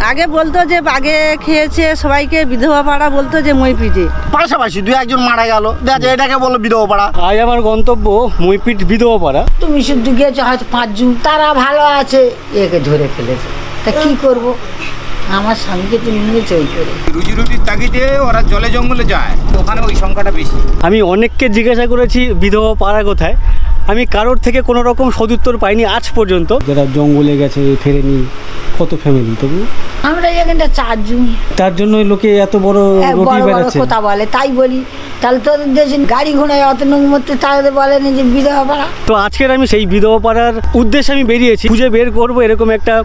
আগে বলতো যে বাঘে খেয়েছে সবাইকে, বিধবা পাড়া বলতো যে মইপিটে। পাশাপাশি দুই একজন মারা গেল, দেখা যায় এটাকে বললো বিধবা পাড়া। আজ আমার গন্তব্য মইপিট বিধবা পাড়া। তুমি শুধু গিয়েছো হয়তো 5 জন, তারা ভালো আছে, একে ধরে ফেলেছে। তা কি করব? আমার স্বামীকে তো নিয়েছে ওই করে। রুজি রুটির তাগিদে ওরা জলে জঙ্গলে যায়, ওখানে ওই সংখ্যাটা বেশি। আমি অনেককে জিজ্ঞাসা করেছি বিধবা পাড়া কোথায়, আমি কারোর থেকে কোনো রকম সদুত্তর পাইনি আজ পর্যন্ত। যারা জঙ্গলে গেছে ফেরেনি, কত ফ্যামিলি তবু আমরা এখানটা 4 জন। তার জন্য লোকে এত বড় রুটি বেড়াচ্ছে কথা বলে, তাই বলি তাহলে তোদের দেশে গাড়ি ঘোড়ায় অত মধ্যে তাদের বলেনি যে বিধবা পাড়া। তো আজকের আমি সেই বিধবা পাড়ার উদ্দেশ্যে আমি বেরিয়েছি, খুঁজে বের করব এরকম একটা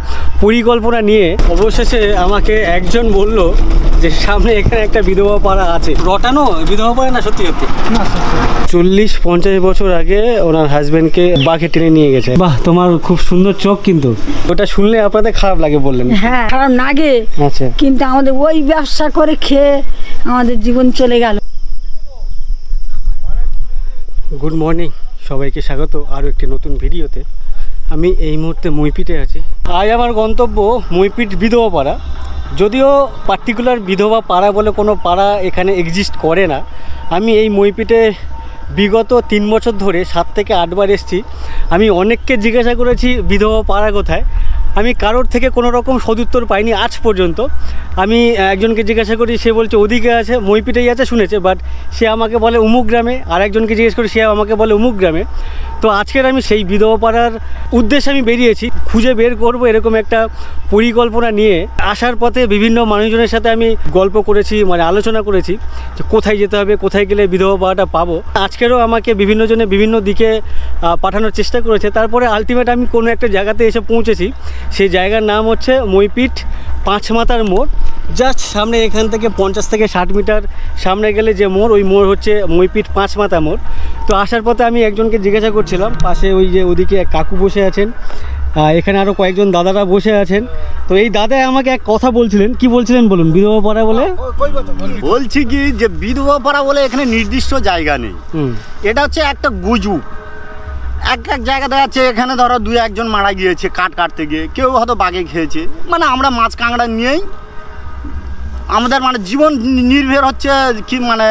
পরিকল্পনা নিয়ে। অবশেষে আমাকে একজন বলল যে সামনে এখানে একটা বিধবা পাড়া আছে। রটানো বিধবা পাড়া না? সত্যি সত্যি 40-50 বছর আগে ওনার হাজবেন্ডকে বাঘে টেনে নিয়ে গেছে। বাহ, তোমার খুব সুন্দর চোখ। কিন্তু ওটা শুনলে আপনাদের খারাপ লাগে বললেন? হ্যাঁ, খারাপ লাগে। আচ্ছা, কিন্তু আমাদের ওই ব্যবসা করে খেয়ে আমাদের জীবন চলে গেল। গুড মর্নিং, সবাইকে স্বাগত আরও একটি নতুন ভিডিওতে। আমি এই মুহূর্তে মইপিটে আছি। আজ আমার গন্তব্য মইপিট বিধবা পাড়া। যদিও পার্টিকুলার বিধবা পাড়া বলে কোনো পাড়া এখানে এক্সিস্ট করে না। আমি এই মইপিটে বিগত 3 বছর ধরে 7 থেকে 8 বার এসেছি। আমি অনেককে জিজ্ঞাসা করেছি বিধবা পাড়া কোথায়, আমি কারোর থেকে কোনো রকম সদুত্তর পাইনি আজ পর্যন্ত। আমি একজনকে জিজ্ঞাসা করি, সে বলছে ওদিকে আছে, মইপিটেই আছে শুনেছে, বাট সে আমাকে বলে অমুক গ্রামে। আর একজনকে জিজ্ঞেস করি, সে আমাকে বলে অমুক গ্রামে। তো আজকের আমি সেই বিধবা পাড়ার উদ্দেশ্যে আমি বেরিয়েছি, খুঁজে বের করব এরকম একটা পরিকল্পনা নিয়ে। আসার পথে বিভিন্ন মানুষজনের সাথে আমি গল্প করেছি, মানে আলোচনা করেছি যে কোথায় যেতে হবে, কোথায় গেলে বিধবা পাড়াটা পাবো। আজকেরও আমাকে বিভিন্ন জনে বিভিন্ন দিকে পাঠানোর চেষ্টা করেছে। তারপরে আলটিমেট আমি কোনো একটা জায়গাতে এসে পৌঁছেছি। সেই জায়গার নাম হচ্ছে মইপিট 5 মাথার মোড়। জাস্ট সামনে এখান থেকে 50 থেকে 60 মিটার সামনে গেলে যে মোড়, ওই মোড় হচ্ছে মইপিট 5 মাথা মোড়। তো আসার পথে আমি একজনকে জিজ্ঞাসা করছিলাম, পাশে ওই যে ওদিকে এক কাকু বসে আছেন, এখানে আরও কয়েকজন দাদারা বসে আছেন। তো এই দাদা আমাকে এক কথা বলছিলেন। কি বলছিলেন বলুন? বিধবা পাড়া বলে বলছি কি যে বিধবা পাড়া বলে এখানে নির্দিষ্ট জায়গা নেই, এটা হচ্ছে একটা গুজব। এক এক জায়গা দেখা যাচ্ছে এখানে ধরো 2-1 জন মারা গিয়েছে কাঠ কাটতে গিয়ে, কেউ হয়তো বাঘে খেয়েছে। মানে আমরা মাছ কাঁকড়া নিয়েই আমাদের মানে জীবন নির্ভর হচ্ছে, কি মানে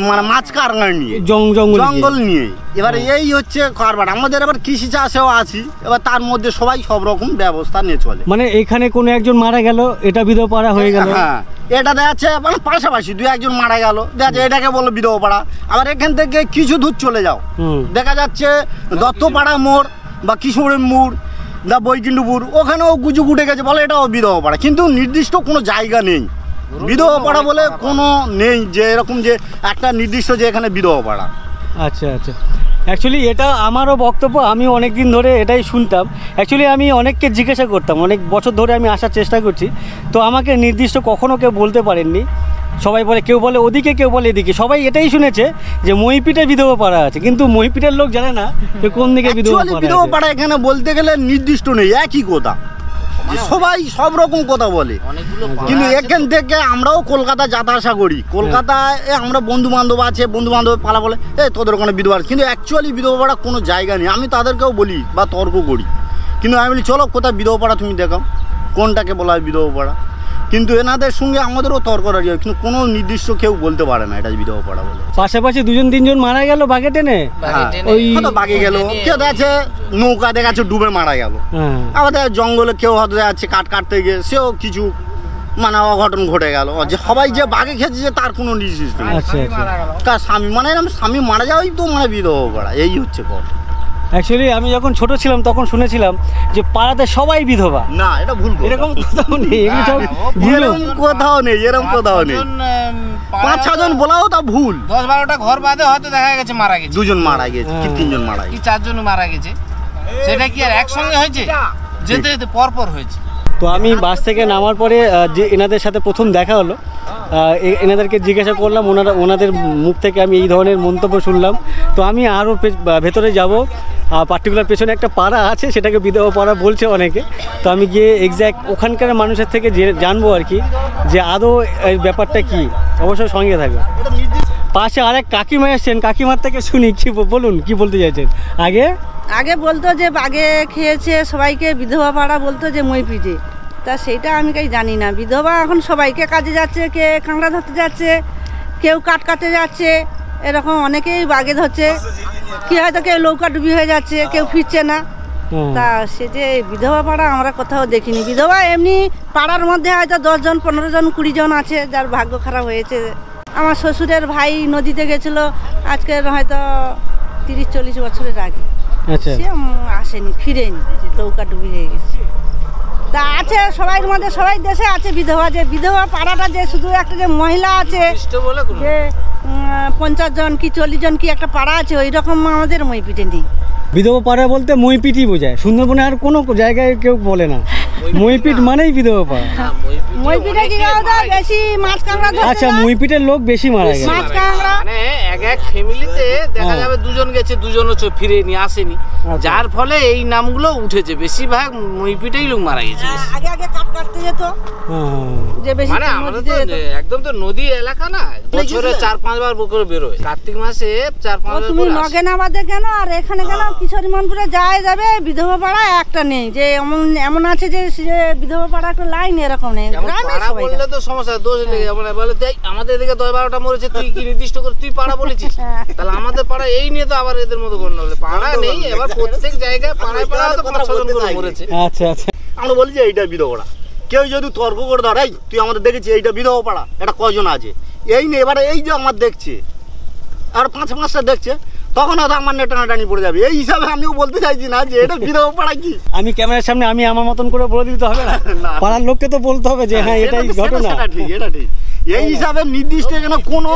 মানে মাছ কাঁকড়া নিয়ে, জঙ্গল নিয়ে। এবারে এই হচ্ছে কারবার আমাদের। এবার কৃষি চাষেও আছি, এবার তার মধ্যে সবাই সব রকম ব্যবস্থা নিয়ে চলে। মানে এখানে কোনো একজন মারা গেল, এটা বিধবা পাড়া হয়ে গেল। হ্যাঁ, এটা দেখা যাচ্ছে মানে পাশাপাশি 2-1 জন মারা গেল, দেখা যাচ্ছে এটাকে বললো বিধবা পাড়া। আবার এখান থেকে কিছু দূর চলে যাও, দেখা যাচ্ছে দত্তপাড়া মোড় বা কিশোরের মোড় বা বৈকুণ্ঠপুর, ওখানেও গুজু উঠে গেছে, বলে এটাও বিধবা পাড়া। কিন্তু নির্দিষ্ট কোনো জায়গা নেই বিধবা পাড়া বলে, কোনো নেই যে এরকম যে একটা নির্দিষ্ট যে এখানে বিধবা পাড়া। আচ্ছা আচ্ছা, অ্যাকচুয়ালি এটা আমারও বক্তব্য। আমি অনেক দিন ধরে এটাই শুনতাম। অ্যাকচুয়ালি আমি অনেককে জিজ্ঞাসা করতাম, অনেক বছর ধরে আমি আসার চেষ্টা করছি। তো আমাকে নির্দিষ্ট কখনও কেউ বলতে পারেননি। সবাই বলে, কেউ বলে ওদিকে, কেউ বলে এদিকে। সবাই এটাই শুনেছে যে মইপিটে বিধবা পাড়া আছে, কিন্তু মইপিটের লোক জানে না যে কোন দিকে বিধবা পাড়া। এখানে বলতে গেলে নির্দিষ্ট নেই, একই কথা, সবাই সব রকম কথা বলে। কিন্তু এখান থেকে আমরাও কলকাতা যাতা আসা করি, কলকাতায় আমরা বন্ধু বান্ধব আছে, বন্ধু বান্ধবের পালা বলে তোদের ওখানে বিধবা আছে, কিন্তু অ্যাকচুয়ালি বিধবা পাড়া কোনো জায়গা নেই। আমি তাদেরকেও বলি বা তর্ক করি, কিন্তু আমি বলি চলো কোথায় বিধবা পাড়া তুমি দেখাও, কোনটাকে বলা হয় বিধবা পাড়া। কিন্তু এনাদের সঙ্গে আমাদেরও তর্ক রাজি হয়, কিন্তু কোনো নির্দিষ্ট কেউ বলতে পারে না এটা বিধবা পাড়া বলে। পাশাপাশি 2-3 জন মারা গেল বাঘে টেনে, ওই বাঘে গেল, কেউ দেখছে নৌকা দেখাচ্ছে ডুবে মারা গেল। আমাদের জঙ্গলে কেউ হয়তো যাচ্ছে কাঠ কাটতে গিয়ে, সেও কিছু মানে অঘটন ঘটে গেল। যে সবাই যে বাঘে খেয়েছে যে তার কোনো নির্দিষ্ট নেই। তার স্বামী মানে স্বামী মারা যাওয়াই তো মানে বিধবা পাড়া, এই হচ্ছে কথা। অ্যাকচুয়ালি আমি যখন ছোট ছিলাম তখন শুনেছিলাম যে পাড়াতে সবাই বিধবা। না, এটা ভুল, এরকম কোথাও নেই, এরকম কোথাও নেই, এরকম কোথাও নেই। 5-6 জন বলাও তা ভুল। 10-12টা ঘর বাদে হয়তো দেখা গেছে মারা গেছে, 2 জন মারা গেছে, কি 3 জন মারা গেছে, কি 4 জন মারা গেছে। সেটা কি আর একসঙ্গে হয়েছে? যেতে যেতে পরপর হয়েছে। তো আমি বাস থেকে নামার পরে যে এনাদের সাথে প্রথম দেখা হলো, এনাদেরকে জিজ্ঞাসা করলাম, ওনাদের মুখ থেকে আমি এই ধরনের মন্তব্য শুনলাম। তো আমি আরও ভেতরে যাব। পার্টিকুলার পেছনে একটা পাড়া আছে, সেটাকে বিধবা পাড়া বলছে অনেকে। তো আমি গিয়ে এক্স্যাক্ট ওখানকার মানুষের থেকে জানবো আর কি, যে আদৌ এই ব্যাপারটা কি। অবশ্যই সঙ্গে থাকবে। পাশে আরেক কাকিমা এসছেন, কাকিমার থেকে শুনি কি বলুন, কি বলতে চাইছেন। আগে বলতো যে বাঘে খেয়েছে সবাইকে, বিধবা পাড়া বলতো যে মইপিটে। তা সেইটা আমি কাই জানি না। বিধবা এখন সবাইকে কাজে যাচ্ছে, কে কাঁকড়া ধরতে যাচ্ছে, কেউ কাঠ কাটতে যাচ্ছে, এরকম অনেকেই বাগে ধরছে। কি হয়তো কেউ নৌকা ডুবি হয়ে যাচ্ছে, কেউ ফিরছে না। তা সে যে বিধবা পাড়া আমরা কোথাও দেখিনি। বিধবা এমনি পাড়ার মধ্যে হয়তো 10 জন 15 জন 20 জন আছে যার ভাগ্য খারাপ হয়েছে। আমার শ্বশুরের ভাই নদীতে গেছিলো আজকের হয়তো 30-40 বছরের আগে, আচ্ছা সে আসেনি, ফিরেনি, নৌকা ডুবি হয়ে গেছে। তা আছে সবাই মধ্যে, সবাই দেশে আছে বিধবা। যে বিধবা পাড়াটা যে শুধু একটা যে মহিলা আছে যে 50 জন কি 40 জন কি একটা পাড়া আছে, ওই রকম আমাদের মইপিটে নেই। বিধবা পাড়া বলতে মইপিটই বোঝায়, সুন্দরবনে আর কোনো জায়গায় কেউ বলে না মইপিট মানেই বিধবা পাড়া। মইপিটে কি বেশি মাছ কাঁকড়া ধরতে আচ্ছা, যায়। মইপিটের লোক বেশি মারা গেছে। মাছ কাঁকড়া মানে এক ফ্যামিলিতে দেখা যাবে 2 জন গেছে, 2 জন হচ্ছে ফিরেনি, আসেনি, যার ফলে এই নামগুলো উঠেছে। বেশিরভাগ মইপিটেই লোক মারা গেছে। আগে আগে কাঠ কাটতে যেত, যে বেশি মানে আমাদের তো একদম তো নদী এলাকা না, বছরে 4-5 বার করে বেরোয়। কার্তিক মাসে 4-5 বার তুমি করে আসে। নগেনাবাদে কেন আর এখানে কেন কিশোরী মনপুরে যায় যাবে, বিধবা পাড়া একটা নেই। যে এমন আছে যে বিধবা পাড়া একটা লাইন এরকম নেই। যেমন গ্রামে পাড়া সবাই বললে তো সমস্যা, দোষ লেগে যাবে। মানে বলে দেখ আমাদের এদিকে 10-12টা মরেছে, তুই কি নির্দিষ্ট করে তুই পাড়া বলেছিস? তাহলে আমাদের পাড়া এই নিয়ে তো আবার এদের মতো গণ্য হলে পাড়া নেই। এবার প্রত্যেক জায়গায় পাড়ায় পাড়া তো 5-6 জন করে মরেছে। আচ্ছা আচ্ছা, আমরা বলি যে এইটা বিধবা পাড়া। কেউ যদি তর্ক করে ধর, এই তুই আমাদের দেখেছি এইটা বিধবা পাড়া, এটা কজন আছে এই নিয়ে, এবারে এই যে আমার দেখছে আর 5-5টা দেখছে, তখন হয়তো আমার নেটানাটানি পড়ে যাবে। এই হিসাবে আমিও বলতে চাইছি না যে এটা বিধবা পাড়া কি। আমি ক্যামেরার সামনে আমি আমার মতন করে বলে দিতে হবে না, না। পাড়ার লোককে তো বলতে হবে যে হ্যাঁ এটাই ঘটনা। সেটা ঠিক, এটা ঠিক। এই হিসাবে নির্দিষ্ট যেন কোনো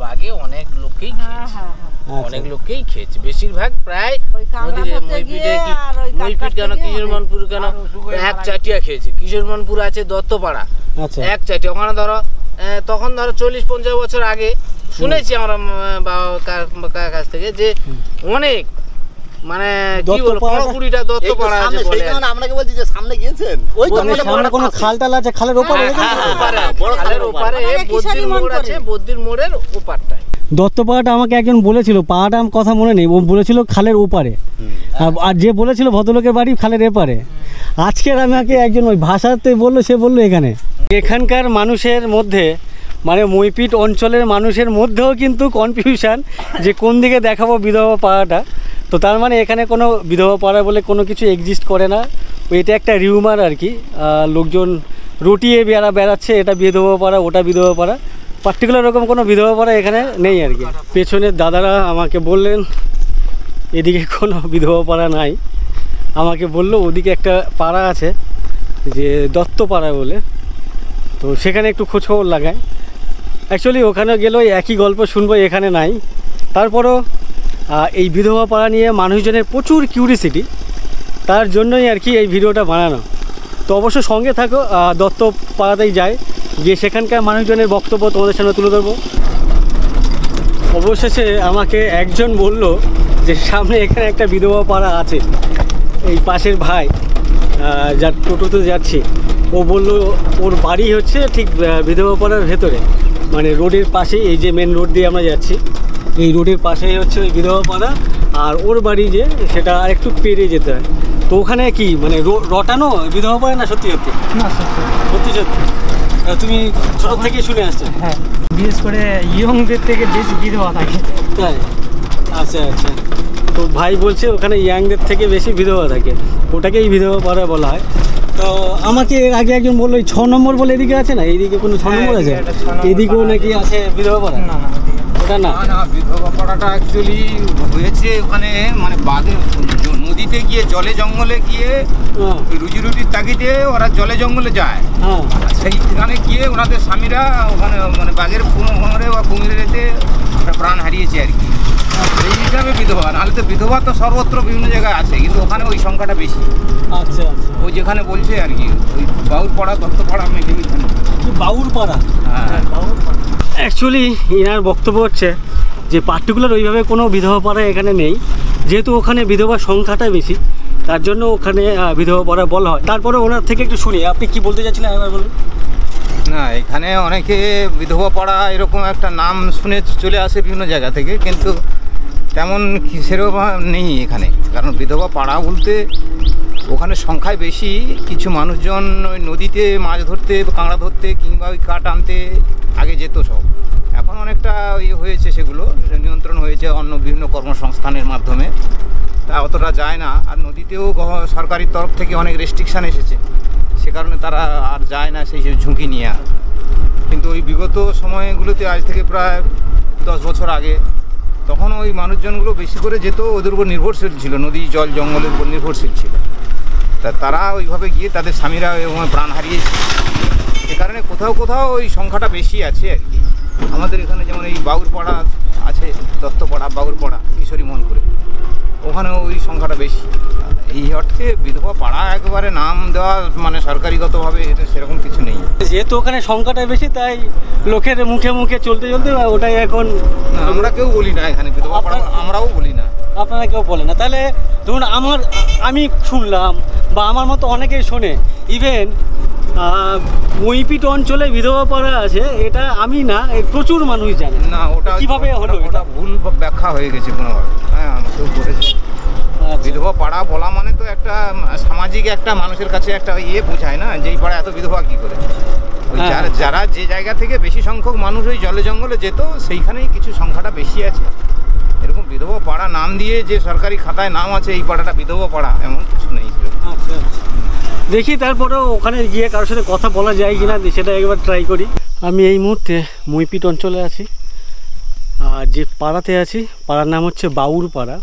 বাগে অনেক লোককেই খেয়েছে, অনেক লোককেই খেয়েছে। বেশিরভাগ প্রায় ওই কাঁকড়া নদীর ধরতে মইপিটে গিয়ে কি আর ওই মইপিট কাঠ কেন, কাটতে গিয়ে কিশোরমনপুর কেন, এক চাটিয়া খেয়েছে। কিশোরমনপুর আছে দত্তপাড়া, আচ্ছা এক চাটিয়া। ওখানে ধরো তখন ধরো 40-50 বছর আগে শুনেছি আমরা বাবার কাছ থেকে যে অনেক মানে কি বলবো 15-20টা দত্তপাড়া আছে বলে। সেই কারণে আপনাকে বলছি যে সামনে গিয়েছেন ওই তো মানে সামনে কোনো খাল টাল আছে, খালের ওপারে খালের ওপারে বদ্দির মোড় আছে, বদ্দির মোড়ের ওপারটায়। দত্তপাড়াটা আমাকে একজন বলেছিল, পাড়াটা আমার কথা মনে নেই, ও বলেছিল খালের ওপারে, আর যে বলেছিল ভদ্রলোকের বাড়ি খালের এপারে। আজকের আমাকে একজন ওই ভাষাতে বললো, সে বললো এখানকার মানুষের মধ্যে মানে মইপিট অঞ্চলের মানুষের মধ্যেও কিন্তু কনফিউশন যে কোন দিকে দেখাবো বিধবা পাড়াটা। তো তার মানে এখানে কোনো বিধবা পাড়া বলে কোনো কিছু এক্সিস্ট করে না, এটা একটা রিউমার আর কি। লোকজন রটিয়ে বেড়াচ্ছে, এটা বিধবা পাড়া, ওটা বিধবা পাড়া, পার্টিকুলার রকম কোনো বিধবা পাড়া এখানে নেই আর কি। পেছনের দাদারা আমাকে বললেন এদিকে কোনো বিধবা পাড়া নাই, আমাকে বললো ওদিকে একটা পাড়া আছে যে দত্তপাড়া বলে, তো সেখানে একটু খোঁজখবর লাগায়। অ্যাকচুয়ালি ওখানে গেলেও একই গল্প শুনবো, এখানে নাই। তারপরও এই বিধবা পাড়া নিয়ে মানুষজনের প্রচুর কিউরিসিটি, তার জন্যই আর কি এই ভিডিওটা বানানো। তো অবশ্য সঙ্গে থাকো, দত্ত পাড়াতেই যায়, গিয়ে সেখানকার মানুষজনের বক্তব্য তোমাদের সামনে তুলে ধরবো। অবশেষে আমাকে একজন বলল যে সামনে এখানে একটা বিধবা পাড়া আছে। এই পাশের ভাই যার টোটোতে যাচ্ছি, ও বললো ওর বাড়ি হচ্ছে ঠিক বিধবা পাড়ার ভেতরে, মানে রোডের পাশেই, এই যে মেন রোড দিয়ে আমরা যাচ্ছি এই রোডের পাশেই হচ্ছে ওই বিধবা পাড়া, আর ওর বাড়ি যে সেটা আর একটু পেরিয়ে যেতে হয়। তো ওখানে কি মানে রটানো বিধবা পাড়া না সত্যি সত্যি? না সত্যি সত্যি তুমি ছোটো থেকে শুনে আসছো? হ্যাঁ, বিশেষ করে ইয়ংদের থেকে বেশি বিধবা থাকে। তাই? আচ্ছা আচ্ছা। তো ভাই বলছে ওখানে ইয়াংদের থেকে বেশি বিধবা থাকে, ওটাকেই বিধবা পাড়া বলা হয়। তো আমাকে আগে একজন বললো 6 নম্বর বলে এদিকে আছে না, এইদিকে কোনো 6 নম্বর আছে? এদিকেও নাকি আছে বিধবা পাড়া? না না, ওটা না। না, বিধবা পাড়াটা অ্যাকচুয়ালি হয়েছে ওখানে মানে বাঘের নদীতে গিয়ে জলে জঙ্গলে গিয়ে রুজি রুটির তাগিদে ওরা জলে জঙ্গলে যায়। হ্যাঁ, সেইখানে গিয়ে ওনাদের স্বামীরা ওখানে মানে বাঘের পুনরে বা কুমিরেতে প্রাণ হারিয়েছে আর কি। এই হিসাবে বিধবা, নাহলে তো বিধবা তো সর্বত্র বিভিন্ন জায়গায় আছে, কিন্তু ওখানে ওই সংখ্যাটা বেশি। আচ্ছা আচ্ছা। ওই যেখানে বলছে আর কি, ওই বাউরপাড়া দত্তপাড়া মেঘেলি বাউরপাড়া। হ্যাঁ, অ্যাকচুয়ালি ইনার বক্তব্য হচ্ছে যে পার্টিকুলার ওইভাবে কোনো বিধবা পাড়া এখানে নেই, যেহেতু ওখানে বিধবার সংখ্যাটা বেশি, তার জন্য ওখানে বিধবা পাড়া বলা হয়। তারপরে ওনার থেকে একটু শুনি, আপনি কি বলতে চাচ্ছিলেন একবার বলুন। না, এখানে অনেকে বিধবা পাড়া এরকম একটা নাম শুনে চলে আসে বিভিন্ন জায়গা থেকে, কিন্তু তেমন সেরকম নেই এখানে। কারণ বিধবা পাড়া বলতে ওখানে সংখ্যায় বেশি, কিছু মানুষজন ওই নদীতে মাছ ধরতে, কাঁকড়া ধরতে কিংবা ওই কাঠ আনতে আগে যেত সব। এখন অনেকটা ইয়ে হয়েছে, সেগুলো নিয়ন্ত্রণ হয়েছে অন্য বিভিন্ন কর্মসংস্থানের মাধ্যমে, তা অতটা যায় না। আর নদীতেও সরকারি তরফ থেকে অনেক রেস্ট্রিকশান এসেছে, সে কারণে তারা আর যায় না সেই ঝুঁকি নিয়ে। আর কিন্তু ওই বিগত সময়গুলোতে, আজ থেকে প্রায় 10 বছর আগে, তখন ওই মানুষজনগুলো বেশি করে যেত, ওদের উপর নির্ভরশীল ছিল, নদী জল জঙ্গলের উপর নির্ভরশীল ছিল। তা তারা ওইভাবে গিয়ে তাদের স্বামীরা প্রাণ হারিয়েছে। সে কারণে কোথাও কোথাও ওই সংখ্যাটা বেশি আছে আর কি। আমাদের এখানে যেমন এই বাউরপাড়া আছে, দত্তপাড়া, বাউরপাড়া, কিশোরী মোহনপুরে, ওখানেও ওই সংখ্যাটা বেশি। এই অর্থে বিধবা পাড়া একবারে নাম দেওয়া মানে সরকারিগতভাবে এটা সেরকম কিছু নেই। যেহেতু ওখানে সংখ্যাটা বেশি, তাই লোকের মুখে মুখে চলতে চলতে ওটাই এখন। না, আমরা কেউ বলি না এখানে বিধবা পাড়া, আমরাও বলি না। আপনারা কেউ বলে না? তাহলে ধরুন আমি শুনলাম বা আমার মতো অনেকেই শোনে, ইভেন মইপিট অঞ্চলে বিধবা পাড়া আছে, এটা আমি না, প্রচুর মানুষ জানে না। ওটা কিভাবে হলো? ওটা ভুল ব্যাখ্যা হয়ে গেছে কোনোভাবে। হ্যাঁ, আমাকেও বলেছে। বিধবা পাড়া বলা মানে তো একটা সামাজিক একটা মানুষের কাছে একটা ইয়ে বোঝায় না, যে এই পাড়া এত বিধবা কী করে। ওই যারা যে জায়গা থেকে বেশি সংখ্যক মানুষ ওই জলে জঙ্গলে যেত, সেইখানেই কিছু সংখ্যাটা বেশি আছে। এরকম বিধবা পাড়া নাম দিয়ে যে সরকারি খাতায় নাম আছে এই পাড়াটা বিধবা পাড়া, এমন কিছু নেই। আচ্ছা, দেখি তারপরেও ওখানে গিয়ে কারোর সাথে কথা বলা যায় কিনা সেটা একবার ট্রাই করি। আমি এই মুহূর্তে মইপিট অঞ্চলে আছি, আর যে পাড়াতে আছি পাড়ার নাম হচ্ছে বাউরপাড়া।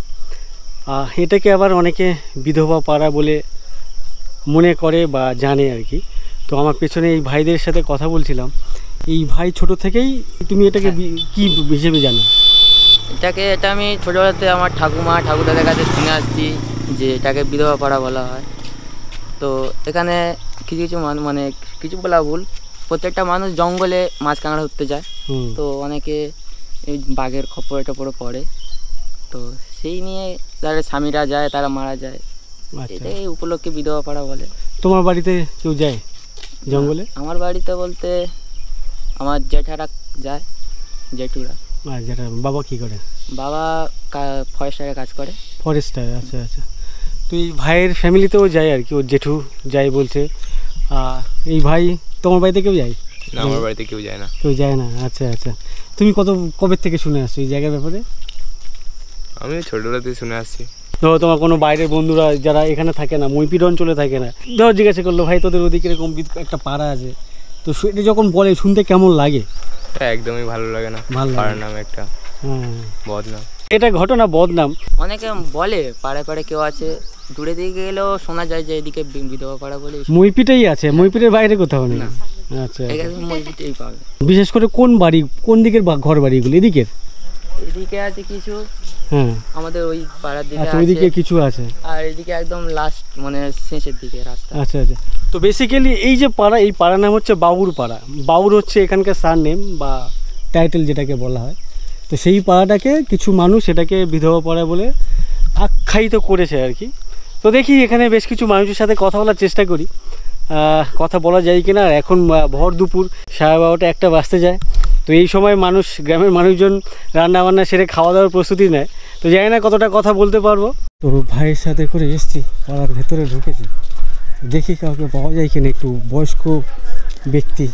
এটাকে আবার অনেকে বিধবা পাড়া বলে মনে করে বা জানে আর কি। তো আমার পেছনে এই ভাইদের সাথে কথা বলছিলাম। এই ভাই ছোট থেকেই, তুমি এটাকে কি হিসেবে জানো? এটা আমি ছোটোবেলাতে আমার ঠাকুরদাদের কাছে শুনে আসছি যে এটাকে বিধবা পাড়া বলা হয়। তো এখানে কিছু কিছু মানে কিছু বলা ভুল, প্রত্যেকটা মানুষ জঙ্গলে মাছ কাঁকড়া ধরতে যায়। তো অনেকে এই বাঘের খপ্পরে টপরে পড়ে, তো সেই নিয়ে যারা স্বামীরা যায় তারা মারা যায়, এটাই উপলক্ষে বিধবা পাড়া বলে। তোমার বাড়িতে কেউ যায় জঙ্গলে? আমার বাড়িতে বলতে আমার জেঠারা যায়, জেঠুরা। যেটা বাবা কি করে? বাবা ফরেস্টারে কাজ করে। ফরেস্টার, আচ্ছা আচ্ছা। তো এই ভাইয়ের ফ্যামিলিতেও যায় আর কি, ওর জেঠু যায় বলছে। এই ভাই তোমার বাড়িতে কেউ যায়? না, আমার বাড়িতে কেউ যায় না। কেউ যায় না, আচ্ছা আচ্ছা। তুমি কবে থেকে শুনে আসছো এই জায়গার ব্যাপারে? আমি ছোটবেলাতেই শুনে আসছি। ধরো তোমার কোনো বাইরের বন্ধুরা যারা এখানে থাকে না, মইপিট অঞ্চলে থাকে না, ধরো জিজ্ঞাসা করলো ভাই তোদের ওদিকে এরকম একটা পাড়া আছে, তো সেটা যখন বলে শুনতে কেমন লাগে? একদমই ভালো লাগে না। পাড়ার নাম একটা বদনাম। এটা ঘটনা বদনাম। অনেকে বলে পাড়ায় পাড়ায় কেউ আছে, দূরে দিকে গেলেও শোনা যায় যে এদিকে বিধবা পাড়া বলে। মইপিটেই আছে, মইপিটের বাইরে কোথাও নেই? আচ্ছা, মইপিটেই পাবে। বিশেষ করে কোন দিকের ঘর বাড়িগুলো? এদিকে আছে কিছু, হ্যাঁ আমাদের ওই পাড়ার দিকে আছে, ওইদিকে কিছু আছে, আর এদিকে একদম লাস্ট মানে শেষের দিকে রাস্তা। আচ্ছা আচ্ছা। তো বেসিক্যালি এই যে পাড়া, এই পাড়ার নাম হচ্ছে বাউরপাড়া। বাউর হচ্ছে এখানকার সারনেম বা টাইটেল যেটাকে বলা হয়। তো সেই পাড়াটাকে কিছু মানুষ এটাকে বিধবা পাড়া বলে আখ্যায়িত করেছে আর কি। তো দেখি এখানে বেশ কিছু মানুষের সাথে কথা বলার চেষ্টা করি, কথা বলা যায় কিনা। এখন ভর দুপুর 12:30 একটা বাজতে যায়। তো এই সময় গ্রামের মানুষজন রান্নাবান্না সেরে খাওয়া দাওয়ার প্রস্তুতি নেয়। তো জানি না কতটা কথা বলতে পারবো। তো ভাইয়ের সাথে করে এসছি, পাড়ার ভেতরে ঢুকেছি, দেখি কাউকে পাওয়া যায় কিনা, একটু বয়স্ক ব্যক্তি।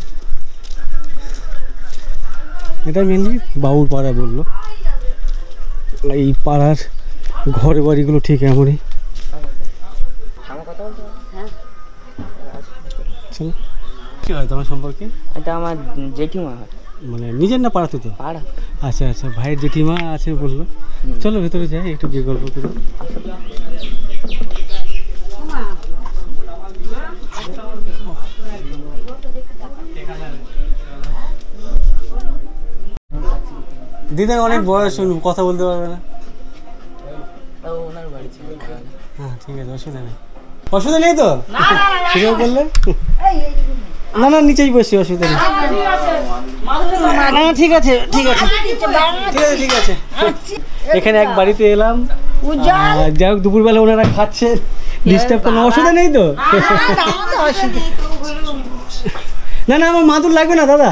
এটা মেনলি বাউর পাড়া বললো। এই পাড়ার ঘর বাড়িগুলো ঠিক এমনই। কি হয় তোমার সম্পর্কে? এটা আমার জেঠিমা হয়। মানে নিজের না পাড়াতে? তো পাড়া। আচ্ছা আচ্ছা, ভাইয়ের জেঠিমা আছে বললো। চলো ভেতরে যাই, একটু গিয়ে গল্প করি। দিদার অনেক বয়স, কথা বলতে পারবে না। ওনার বাড়ি ছিল। হ্যাঁ ঠিক আছে, অসুবিধা নেই। অসুবিধা নেই তো? ঠিক বললে না, না নিচেই বসি, অসুবিধা নেই। না ঠিক আছে ঠিক আছে ঠিক আছে। এখানে এক বাড়িতে এলাম, যাই হোক দুপুরবেলা ওনারা খাচ্ছে, ডিস্টার্ব কোনো অসুবিধা নেই তো? না না, আমার মাদুর লাগবে না দাদা।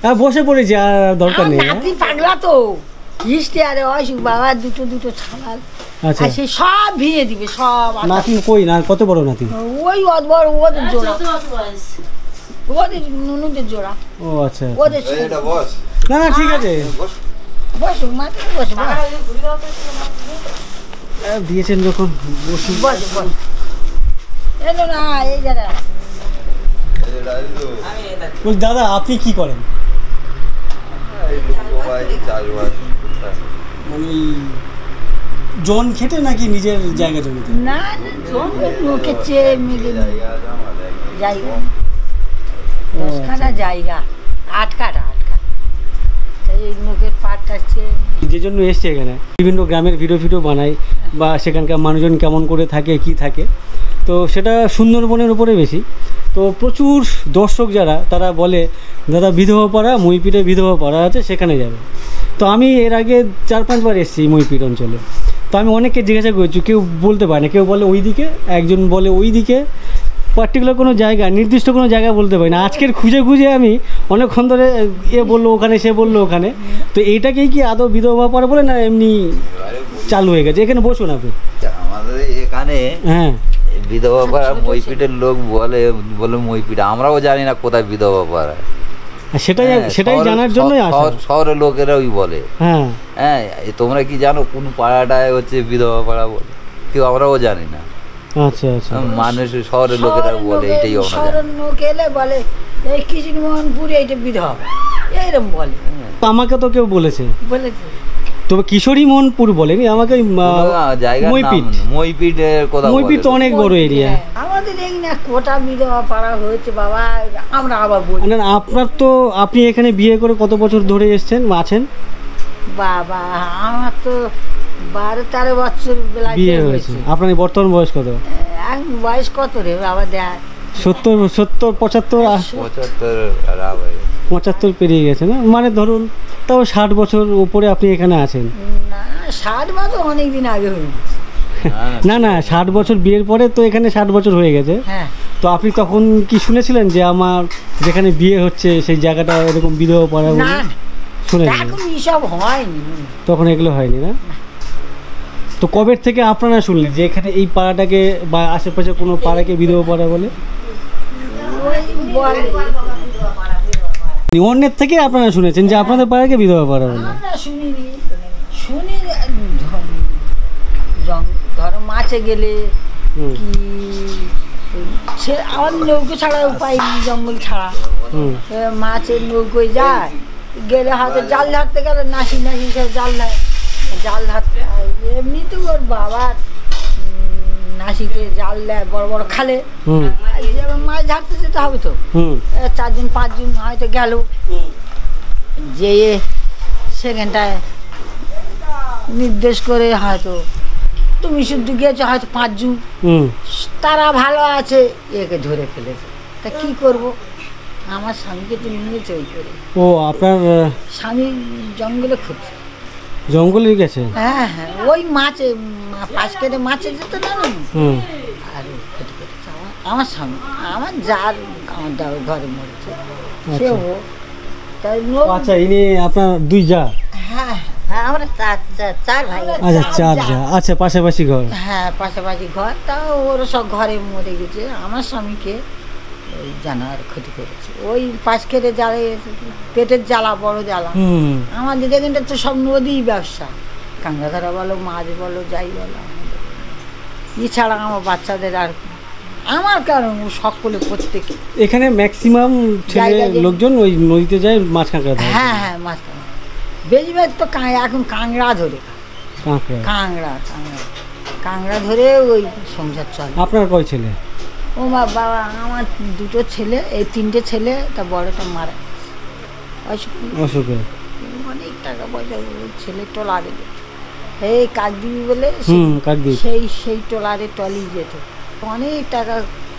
হ্যাঁ বসে পড়েছি, আর দরকার নেই। নাতি পাগলা তো ইস্টে আরে অসুখ বাবা, দুটো ছাড়াল আচ্ছা, সে সব ভিজে দিবে সব। নাতি কই না, কত বড় নাতি? ওই অদবর ওদের জোড়া, ওদের নুনুদের জোড়া। ও আচ্ছা, ওদের না না ঠিক আছে, বসুক মাত্র বসে দিয়েছেন যখন বসুন। এলো না এই যারা। বল দাদা আপনি কি করেন? মানে জন খেটে নাকি নিজের জায়গা জমিতে? না লোকের চেয়ে মিলে জায়গা 10 কাঠা জায়গা, 8 কাঠা তাই লোকের পাটটা চেয়ে। যে জন্য এসছে এখানে বিভিন্ন গ্রামের ভিডিও বানাই, বা সেখানকার মানুষজন কেমন করে থাকে কি থাকে, তো সেটা সুন্দরবনের উপরে বেশি। তো প্রচুর দর্শক যারা তারা বলে দাদা বিধবা পাড়া, মইপিটে বিধবা পাড়া আছে, সেখানে যাবে। তো আমি এর আগে 4-5 বার এসেছি মইপিট অঞ্চলে। তো আমি অনেককে জিজ্ঞাসা করছি, কেউ বলতে পারে না, কেউ বলে ওই দিকে, একজন বলে ওই দিকে, পার্টিকুলার কোনো জায়গা, নির্দিষ্ট কোনো জায়গা বলতে পারি না। আজকের খুঁজে আমি অনেকক্ষণ ধরে এ বললো ওখানে, সে বললো ওখানে। তো এইটাকেই কি আদৌ বিধবা পাড়া বলে না এমনি চালু হয়ে গেছে? এখানে বসুন আপনি। আমাদের এখানে হ্যাঁ বিধবা পাড়া মইপিটের লোক বলে মইপিট, আমরাও জানি না কোথায় বিধবা পাড়া। সেটাই জানার জন্যই আসা। শহরের লোকেরা ওই বলে। হ্যাঁ হ্যাঁ, তোমরা কি জানো কোন পাড়াটায় হচ্ছে বিধবা পাড়া বলে? কেউ আমরাও জানি না। আচ্ছা আচ্ছা, মানুষ শহরের লোকেরা বলে, এইটাই আমরা শহরের লোক এলে বলে এই কৃষ্ণমোহনপুরে এইটা বিধবা এইরকম বলে। আমাকে তো কেউ বলেছে, তবে কিশোরী মোহনপুর বলেনি আমাকে। মইপিট তো অনেক বড় এরিয়া। আমাদের এই না কোটা বিধবা পাড়া হয়েছে বাবা, আমরা আবার বলি। আপনার তো, আপনি এখানে বিয়ে করে কত বছর ধরে এসেছেন আছেন? বাবা আমার তো 12-13 বছর বিয়ে হয়েছে। আপনার বর্তমান বয়স কত? বয়স কত রে বাবা? দেখ 70 75 পেরিয়ে গেছে না? মানে ধরুন তাও 60 বছর উপরে আপনি এখানে আছেন। না 60 বছর অনেক দিন আগে হয়ে গেছে। না না 60 বছর বিয়ের পরে তো এখানে 60 বছর হয়ে গেছে। হ্যাঁ, তো আপনি তখন কি শুনেছিলেন যে আমার যেখানে বিয়ে হচ্ছে সেই জায়গাটা এরকম বিধবা পাড়া বলে? শুনেন এখন এসব হয়নি, তখন এগুলো হয়নি না? তো কবে থেকে আপনারা শুনলেন যে এখানে এই পাড়াটাকে বা আশেপাশে কোনো পাড়াকে বিধবা পাড়া বলে? অন্যের থেকে আপনারা শুনেছেন যে আপনাদের পাড়াকে বিধবা পাড়া বলে? শুনি ধরো মাছে গেলে কি আমার নৌকো ছাড়া উপায় নেই, জঙ্গল ছাড়া মাছের নৌকোয় যায় গেলে হয়তো জাল ধরতে গেলে নাসি সব জাল ধরে, জাল ধরতে এমনি তো ওর বাবার নাসিতে জাল দেয় বড় বড় খালে, মাছ ধরতে যেতে হবে তো। 4-5 জন হয়তো গেল, যেয়ে সেখানটায় নির্দেশ করে হয়তো তুমি শুধু গেছো, হয়তো 5 জন তারা ভালো আছে, একে ধরে ফেলেছে। তা কি করব, আমার স্বামীকে তো নিয়েছে ওই করে। ও আপনার স্বামী জঙ্গলে খুঁজছে, জঙ্গলে গেছে? হ্যাঁ হ্যাঁ, ওই মাছে পাশ কেটে মাছে যেত না, আর খেতে খেতে আমার স্বামী, আমার যার আমার ঘরে মরেছে সে ও। আচ্ছা, ইনি আপনার 2 যা? হ্যাঁ হ্যাঁ, আমরা 4 ভাই। আচ্ছা 4 যা, আচ্ছা পাশাপাশি ঘর? হ্যাঁ পাশাপাশি ঘর, তাও ওরা সব ঘরে মরে গেছে। আমার স্বামীকে ওই জানার ক্ষতি করেছে, ওই পাশ খেতে জ্বালা, পেটের জ্বালা, বড় জ্বালা। আমাদের এখানটা তো সব নদী ব্যবসা, কাঁকড়া ধরা বলো, মাছ বলো, যাই বলো, এছাড়া আমার বাচ্চাদের আর আমার কারণ সকলে প্রত্যেকে এখানে ম্যাক্সিমাম ছেলে লোকজন ওই নদীতে যায় মাছ কাঁকড়া ধরে। হ্যাঁ হ্যাঁ, মাছ কাঁকড়া বেশিরভাগ তো এখন কাঁকড়া ধরে, কাঁকড়া ধরে ওই সংসার চলে। আপনার কয় ছেলে? ও বাবা, আমার 2 ছেলে, এই 3টে ছেলে, তা বড়টা মারা অসুখে। অনেক টাকা পয়সা, ছেলে ট্রলারে যেত, এই কাকদিবি বলে সেই ট্রলারে টলি যেত, অনেক টাকা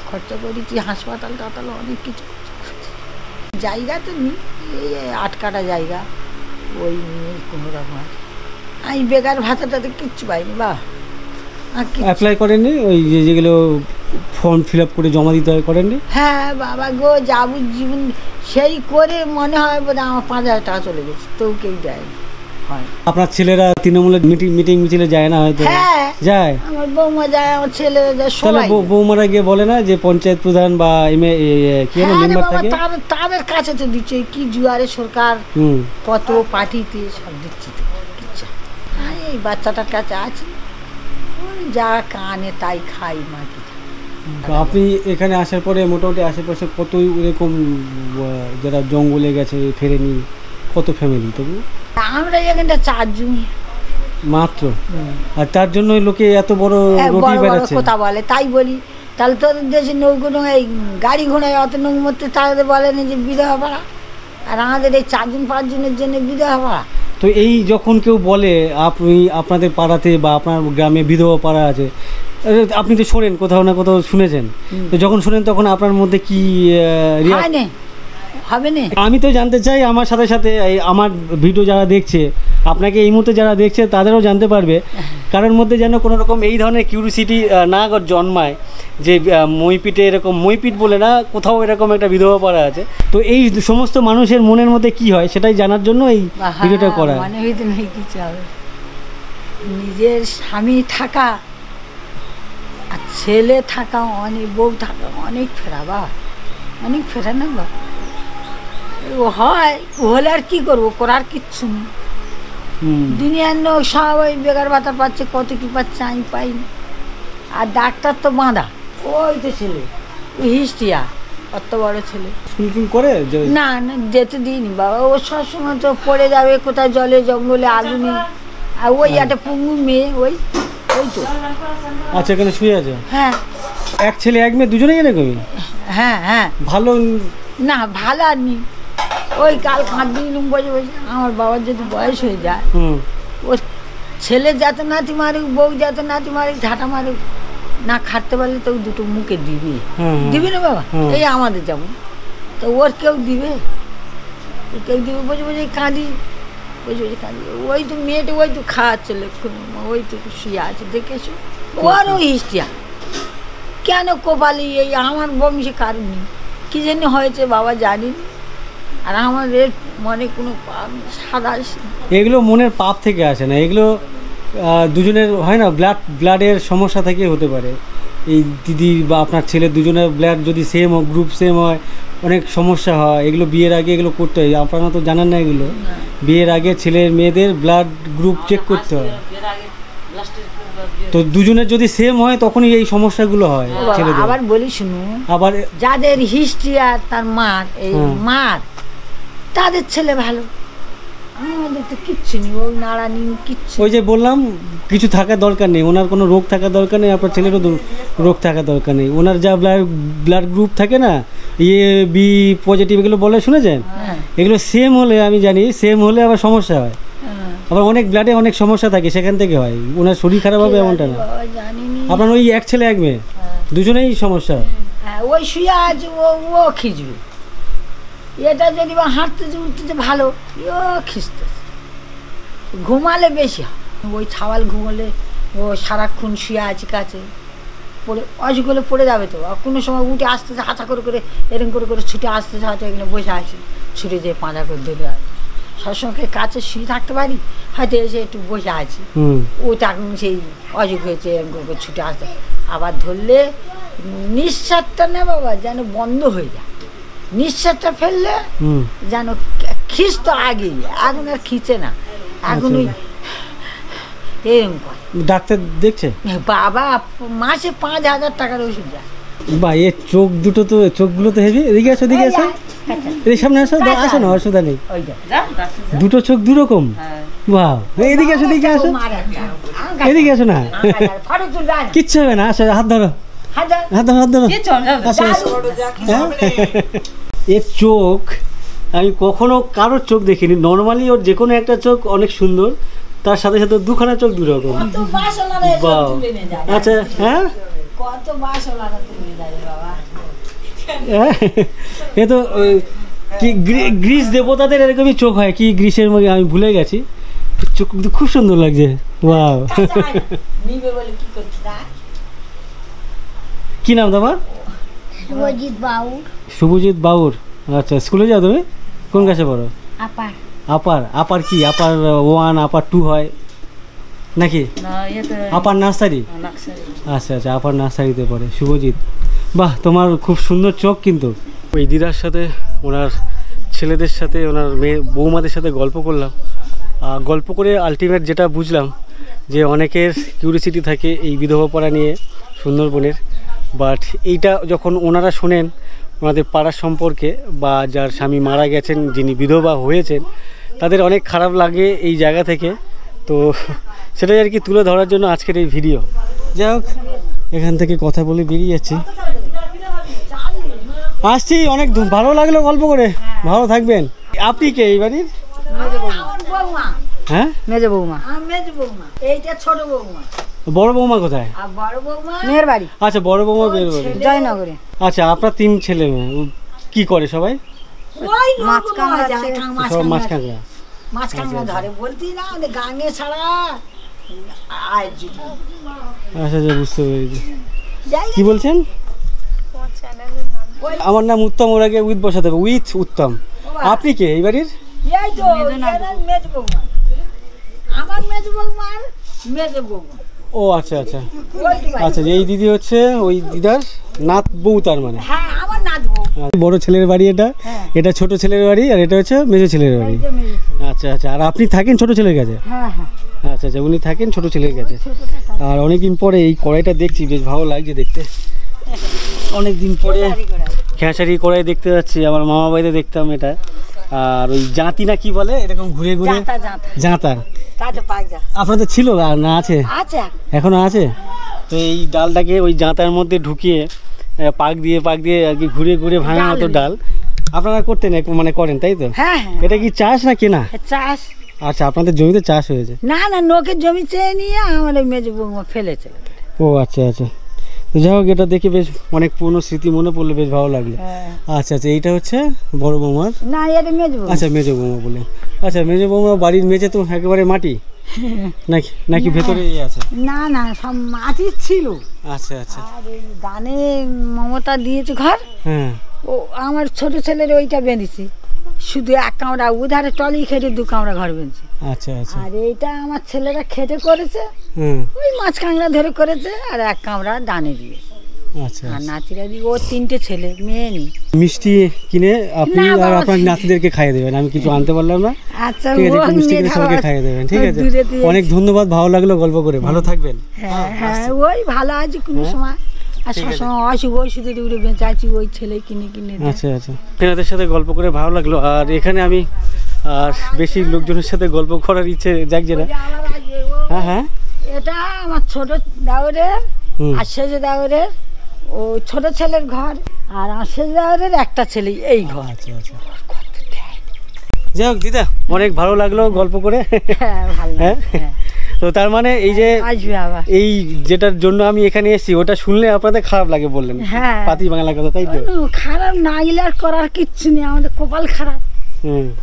খরচা করেছি, হাসপাতাল টাতাল অনেক কিছু। জায়গা তো নেই, এই 8 কাঠা জায়গা, ওই কোনো রকম আমি বেকার ভাতাটাতে কিচ্ছু পাইনি। বা অ্যাপ্লাই করেননি ওই যেগুলো ফর্ম ফিল আপ করে জমা দিতে হয়, করেননি? হ্যাঁ বাবা গো, যাবো জীবন সেই করে মনে হয় বোধহয় আমার 5,000 টাকা চলে গেছে, তো কেউ দেয় হয়। আপনার ছেলেরা তৃণমূলের মিটিং মিছিলে যায় না হয়তো? হ্যাঁ যায়, আমার বৌমা যায়, আমার ছেলেরা যায়, তাহলে সবাই। বৌমারা গিয়ে বলে না যে পঞ্চায়েত প্রধান বা কি হ্যাঁ রে মেম্বার বাবা, থাকে? তাদের কাছে তো দিচ্ছে, কি জুয়ারে সরকার কত পার্টিতে সব দিচ্ছে তো কিচ্ছু। এই বাচ্চাটার কাছে আছে, ওই যা কানে তাই খাই মা কি। আপনি এখানে আসার পরে মোটামুটি আশেপাশে কত এরকম যারা জঙ্গলে গেছে ফেরেনি, কত ফ্যামিলি? তবু আমরা এখানটা 4 জন মাত্র, আর তার জন্য লোকে এত বড় রুটি বেড়াচ্ছে কথা বলে। তাই বলি তাহলে তোদের দেশে নৌকো এই গাড়ি ঘোড়ায় অত নৌকো মধ্যে তাদের বলে না যে বিধবা ভাড়া, আর আমাদের এই 4 জন 5 জনের জন্য বিধবা ভাড়া। তো এই যখন কেউ বলে আপনি আপনাদের পাড়াতে বা আপনার গ্রামে বিধবা পাড়া আছে, আপনি তো শোনেন, কোথাও না কোথাও শুনেছেন, তো যখন শোনেন তখন আপনার মধ্যে কি হবে না? আমি তো জানতে চাই, আমার সাথে সাথে আমার ভিডিও যারা দেখছে, আপনাকে এই মুহূর্তে যারা দেখছে তাদেরও জানতে পারবে, কারোর মধ্যে যেন কোনো রকম এই ধরনের কিউরিসিটি না জন্মায় যে মইপিটে এরকম, মইপিট বলে না, কোথাও এরকম একটা বিধবা পাড়া আছে। তো এই সমস্ত মানুষের মনের মধ্যে কি হয় সেটাই জানার জন্য এই ভিডিওটা করা। মানে হইতে নেই কিছু হবে, নিজের স্বামী থাকা আর ছেলে থাকা, অনেক বউ থাকা, অনেক ফেরা বা অনেক ফেরা না বা ও হয় হলে আর কি করবো, করার কিচ্ছু নেই। দুনিয়ার লোক সবাই বেকার ভাতা পাচ্ছে, কত কি পাচ্ছে আমি পাইনি। আর ডাক্তার তো বাঁধা, ওই তো ছেলে ওই হিস্ট্রিয়া, অত বড় ছেলে স্কুল করে না না যেতে দিইনি বাবা, ও সবসময় তো পড়ে যাবে কোথায় জলে জঙ্গলে আগুনে, আর ওই একটা পুঙ্গু মেয়ে ওই ওই তো। আচ্ছা, এখানে শুয়ে আছে? হ্যাঁ, এক ছেলে এক মেয়ে, দুজনেই এরকমই? হ্যাঁ হ্যাঁ। ভালো না, ভালো আর নি, ওই কাল কাঁদতে দিলুম বসে বসে। আমার বাবার যদি বয়স হয়ে যায়, ওর ছেলে যাতে নাতি মারুক, বউ যাতে নাতি মারুক, ঝাঁটা মারুক, না খাটতে পারলে তো দুটো মুখে দিবি, দিবি না বাবা? এই আমাদের যেমন, তো ওর কেউ দিবে, কেউ দিবে, বসে বসে কাঁদি, বসে বসে কাঁদি। ওই তো মেয়েটা ওই তো খাওয়াচ্ছে লক্ষ্য, ওই তো শুয়ে আছে, দেখেছো? ওরও হিস্ট্রিয়া কেন কপালি, এই আমার বংশে কারণ নেই, কী জন্য হয়েছে বাবা জানি। আর আমাদের মনে কোনো পাপ সাদা, এগুলো মনের পাপ থেকে আসে না, এগুলো দুজনের হয় না, ব্লাডের সমস্যা থেকে হতে পারে। এই দিদি বা আপনার ছেলে দুজনের ব্লাড যদি সেম হয়, গ্রুপ সেম হয়, অনেক সমস্যা হয়। এগুলো বিয়ের আগে এগুলো করতে হয়, আপনারা তো জানেন না এগুলো। বিয়ের আগে ছেলের মেয়েদের ব্লাড গ্রুপ চেক করতে হয়, তো দুজনের যদি সেম হয় তখনই এই সমস্যাগুলো হয় ছেলেদের। আবার বলি শুনো, আবার যাদের হিস্ট্রি আর তার মার এই মার, তাদের ছেলে ভালো, আমাদের তো কিচ্ছু নেই, ওই নাড়ানি কিচ্ছু। ওই যে বললাম কিছু থাকার দরকার নেই, ওনার কোনো রোগ থাকার দরকার নেই, আপনার ছেলেরও রোগ থাকার দরকার নেই। ওনার যা ব্লাড গ্রুপ থাকে না, বি পজিটিভ এগুলো বলে শুনেছেন, এগুলো সেম হলে আমি জানি, সেম হলে আবার সমস্যা হয়। আবার অনেক ব্লাডে অনেক সমস্যা থাকে, সেখান থেকে হয়। ওনার শরীর খারাপ হবে এমনটা না। আপনার ওই এক ছেলে এক মেয়ে, দুজনেই সমস্যা। ওই শুয়ে আছে, ও খিঁচবে, এটা যদি বা হাঁটতেছে উঠতেছে ভালো, ও খিঁচতেছে। ঘুমালে বেশি হয়, ওই ছাওয়াল ঘুমালে ও সারাক্ষণ শুয়ে আছে কাছে, পড়ে অসুখ পড়ে যাবে তো। আর কোনো সময় উঠে আসতেছে, হাঁচা করে করে এরকম করে করে ছুটে আসতেছে, হয়তো এখানে বসে আছে, ছুটে যেয়ে পাঁজা করে ধরে আসে। সবসময় কাছে শুয়ে থাকতে পারি, হয়তো এসে একটু বসে আছি, ও তখন সেই অসুখ হয়েছে এরকম করে ছুটে আসতে। আবার ধরলে নিঃশ্বাসটা না বাবা যেন বন্ধ হয়ে যায়, নিঃশ্বাসটা ফেললে যেন খিঁচতো আগেই, এখন আর খিঁচে না, এখন ওই এরকম করে। ডাক্তার দেখছে বাবা, মাসে 5,000 টাকার ওষুধ যায়। বা এর চোখ দুটো তো, চোখগুলো তো হেভি। এদিকে আসো, এদিকে আসো, এই সামনে আসো, আসো না, অসুবিধা নেই। দুটো চোখ দুরকম, বাহ। এদিকে আসো, এদিকে আসো, এদিকে আসো না, কিচ্ছু হবে না, আসো, হাত ধরো, হাত ধরো, হাত ধরো, আসো, আসো। এর চোখ আমি কখনো কারোর চোখ দেখিনি। নর্মালি ওর যে কোনো একটা চোখ অনেক সুন্দর, তার সাথে সাথে দুখানা চোখ দুরকম। আচ্ছা, হ্যাঁ, কত বাসলাটা তুলে দেয় বাবা। এ তো কি গ্রিস দেবতাদের এরকমই চোখ হয়, কি গ্রিসের মধ্যে আমি ভুলে গেছি, চোখ খুব সুন্দর লাগছে। ওয়াও। নিবে বলে কি করতে কি নাম তোমার? শুভজিৎ বাউর। শুভজিৎ বাউর, আচ্ছা। স্কুলে যাও তুমি? কোন ক্লাসে পড়ো? আপার। আপার? আপার কি আপার 1 আপার 2 হয় নাকি? আপার নার্সারি? আচ্ছা আচ্ছা, আপার নার্সারিতে পড়ে শুভজিৎ। বাহ, তোমার খুব সুন্দর চোখ কিন্তু। ওই দিদার সাথে, ওনার ছেলেদের সাথে, ওনার মেয়ে বৌমাদের সাথে গল্প করলাম। গল্প করে আলটিমেট যেটা বুঝলাম যে অনেকের কিউরিসিটি থাকে এই বিধবা পাড়া নিয়ে সুন্দরবনের, বাট এইটা যখন ওনারা শোনেন ওনাদের পাড়ার সম্পর্কে, বা যার স্বামী মারা গেছেন, যিনি বিধবা হয়েছেন, তাদের অনেক খারাপ লাগে এই জায়গা থেকে। তো সেটাই আর কি তুলে ধরার জন্য আজকের এই ভিডিও। যাই হোক, এখান থেকে কথা বলে বেরিয়ে যাচ্ছি, আসছি। অনেক ভালো লাগলো গল্প করে, ভালো থাকবেন। আপনি কে এই বাড়ির? হ্যাঁ, মেজো বৌমা। এইটা ছোট বৌমা। বড় বৌমা কোথায়? বড় বৌমা মেয়ের বাড়ি। আচ্ছা, বড় বৌমা মেয়ের বাড়ি জয়নগরে। আচ্ছা, আপনার 3 ছেলে মেয়ে, কি করে সবাই? মাছ কাঁকড়া যায়, সব মাছ কাঁকড়া। মাছ কাঁকড়া ধরে বলতি না, গাঙে ছাড়া। আচ্ছা আচ্ছা, বুঝতে পেরেছি। কি বলছেন? আমার নাম উত্তম, ওর আগে উইথ বসাতে হবে, উইথ উত্তম। আপনি কে এই বাড়ির? ও আচ্ছা আচ্ছা আচ্ছা, এই দিদি হচ্ছে ওই দিদার নাত বউ, তার মানে বড় ছেলের বাড়ি এটা, এটা ছোট ছেলের বাড়ি, আর এটা হচ্ছে মেজো ছেলের বাড়ি। আচ্ছা আচ্ছা, আর আপনি থাকেন ছোট ছেলের কাছে? আচ্ছা আচ্ছা, উনি থাকেন ছোট ছেলের কাছে। আর অনেকদিন পরে এই কড়াইটা দেখছি, বেশ ভালো লাগছে দেখতে। অনেকদিন পরে খেসারি কড়াই দেখতে যাচ্ছি, আমার মামা বাড়িতে দেখতাম এটা। আর ওই জাঁতি না কি বলে, এরকম ঘুরে ঘুরে জাঁতার আপনাদের ছিল আর না আছে? এখনো আছে। তো এই ডালটাকে ওই জাঁতার মধ্যে ঢুকিয়ে পাক দিয়ে আর কি ঘুরে ঘুরে ভাঙা মতো ডাল আপনারা করতেন, মানে করেন, তাই তো? এটা কি চাষ না কেনা? চাষ। আচ্ছা, আপনাদের জমিতে চাষ হয়েছে? না না, লোকের জমি চেয়ে নিয়ে আমার মেজো বৌমা ফেলেছে। ও আচ্ছা আচ্ছা, তো যাই হোক, এটা দেখে বেশ অনেক পুরনো স্মৃতি মনে পড়লো, বেশ ভালো লাগলো। আচ্ছা আচ্ছা, এইটা হচ্ছে বড় বৌমার? না, এটা মেজো বৌমা। আচ্ছা, মেজো বৌমা বলে। আচ্ছা, মেজো বৌমা বাড়ির মেঝে তো একেবারে মাটি নাকি, নাকি ভেতরে আছে? না না, সব মাটি ছিল। আচ্ছা আচ্ছা, আর এই দানে মমতা দিয়েছে ঘর। হ্যাঁ, ও আমার ছোট ছেলের ওইটা বেঁধেছি, শুধু 1 কামরা উধারে টলি খেটে 2 কামরা ঘর বেঁধেছি। আচ্ছা আচ্ছা, আর এইটা আমার ছেলেরা খেটে করেছে, ওই মাছ কাঁকড়া ধরে করেছে, আর 1 কামরা দানে দিয়ে। আচ্ছা, আর নাতিরা দিয়ে, ওর 3টে ছেলে, মেয়ে নেই। মিষ্টি কিনে আপনি আর আপনার নাতিদেরকে খাইয়ে দেবেন, আমি কিছু আনতে পারলাম না। আচ্ছা, ঠিক আছে, মিষ্টি কিনে সবাইকে খাইয়ে দেবেন, ঠিক আছে? অনেক ধন্যবাদ, ভালো লাগলো গল্প করে, ভালো থাকবেন। হ্যাঁ হ্যাঁ, ওই ভালো আছে কোনো সময়, আর সবসময় ওষুধের উড়ে বেঁচাচ্ছি, ওই ছেলে কিনে কিনে। আচ্ছা আচ্ছা, এনাদের সাথে গল্প করে ভালো লাগলো। আর এখানে আমি আর বেশি লোকজনের সাথে গল্প করার ইচ্ছে জাগছে না। হ্যাঁ হ্যাঁ, এটা আমার ছোট দাউরের, আর সেজে দাউরের ও ছোট ছেলের ঘর, আর আমার সেজে দাউরের একটা ছেলে এই ঘর। আচ্ছা আচ্ছা, যাই হোক দিদা, অনেক ভালো লাগলো গল্প করে। হ্যাঁ, তো তার মানে এই যে এই যেটার জন্য আমি এখানে এসেছি, ওটা শুনলে আপনাদের খারাপ লাগে বললেন? হ্যাঁ, পাতি বাংলা কথা, তাই তো? খারাপ না গেলে আর করার কিচ্ছু নেই, আমাদের কপাল খারাপ।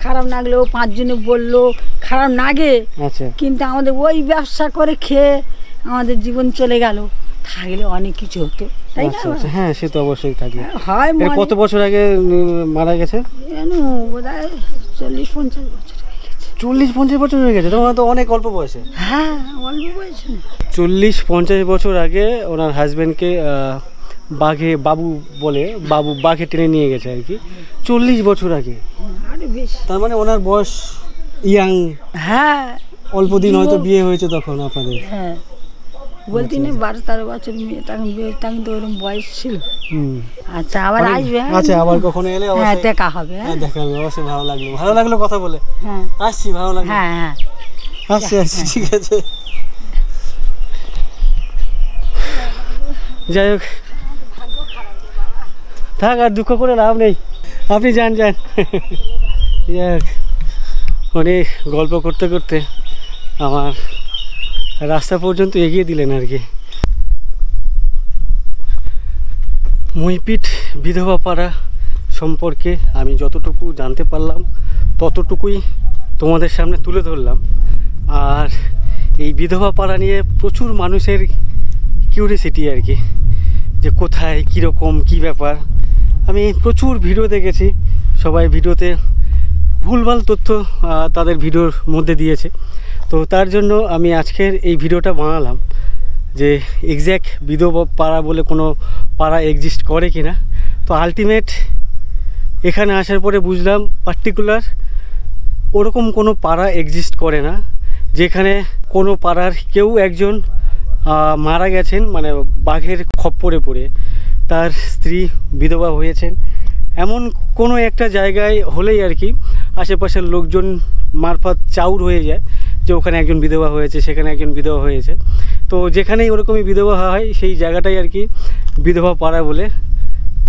খারাপ না গেলেও 5 জনে বললো খারাপ নাগে। আচ্ছা, কিন্তু আমাদের ওই ব্যবসা করে খেয়ে আমাদের জীবন চলে গেল, থাকলে অনেক কিছু হতো, তাই না? হ্যাঁ, সে তো অবশ্যই থাকবে। হয়, কত বছর আগে মারা গেছে? বোধহয় 40-50 বছর। 40-50 বছর হয়ে গেছে, তোমার তো অনেক অল্প বয়সে। হ্যাঁ, অল্প বয়সে। 40-50 বছর আগে ওনার হাজবেন্ডকে বাঘে, বাবু বলে, বাঘে টেনে নিয়ে গেছে আর কি, 40 বছর আগে। তার মানে ওনার বয়স ইয়াং। হ্যাঁ, অল্প দিন হয়তো বিয়ে হয়েছে তখন আপনাদের। হ্যাঁ, বলতি না 12-13 বছর মেয়ে, তখন তো ওরকম বয়স ছিল। আচ্ছা, আবার আসবে? আচ্ছা, আবার কখনো এলে অবশ্যই দেখা হবে। হ্যাঁ, দেখা হবে অবশ্যই। ভালো লাগলো কথা বলে। হ্যাঁ, আসছি, ভালো লাগলো। হ্যাঁ হ্যাঁ, আসছি, ঠিক আছে। যাই হোক, থাক, আর দুঃখ করে লাভ নেই, আপনি যান। যাই হোক, অনেক গল্প করতে করতে আমার রাস্তা পর্যন্ত এগিয়ে দিলেন আর কি। মইপিট বিধবা পাড়া সম্পর্কে আমি যতটুকু জানতে পারলাম ততটুকুই তোমাদের সামনে তুলে ধরলাম। আর এই বিধবা পাড়া নিয়ে প্রচুর মানুষের কিউরিসিটি আর কি, যে কোথায় কীরকম কী ব্যাপার। আমি প্রচুর ভিডিও দেখেছি, সবাই ভিডিওতে ভুলভাল তথ্য তাদের ভিডিওর মধ্যে দিয়েছে। তো তার জন্য আমি আজকের এই ভিডিওটা বানালাম যে এক্স্যাক্ট বিধবা পাড়া বলে কোনো পাড়া এক্সিস্ট করে কি না। তো আলটিমেট এখানে আসার পরে বুঝলাম পার্টিকুলার ওরকম কোনো পাড়া এক্সিস্ট করে না, যেখানে কোনো পাড়ার কেউ একজন মারা গেছেন, মানে বাঘের খপ্পরে পড়ে তার স্ত্রী বিধবা হয়েছেন, এমন কোনো একটা জায়গায় হলেই আর কি আশেপাশের লোকজন মারফত চাউর হয়ে যায় যে ওখানে একজন বিধবা হয়েছে, সেখানে একজন বিধবা হয়েছে। তো যেখানেই ওরকমই বিধবা হয় সেই জায়গাটাই আর কি বিধবা পাড়া বলে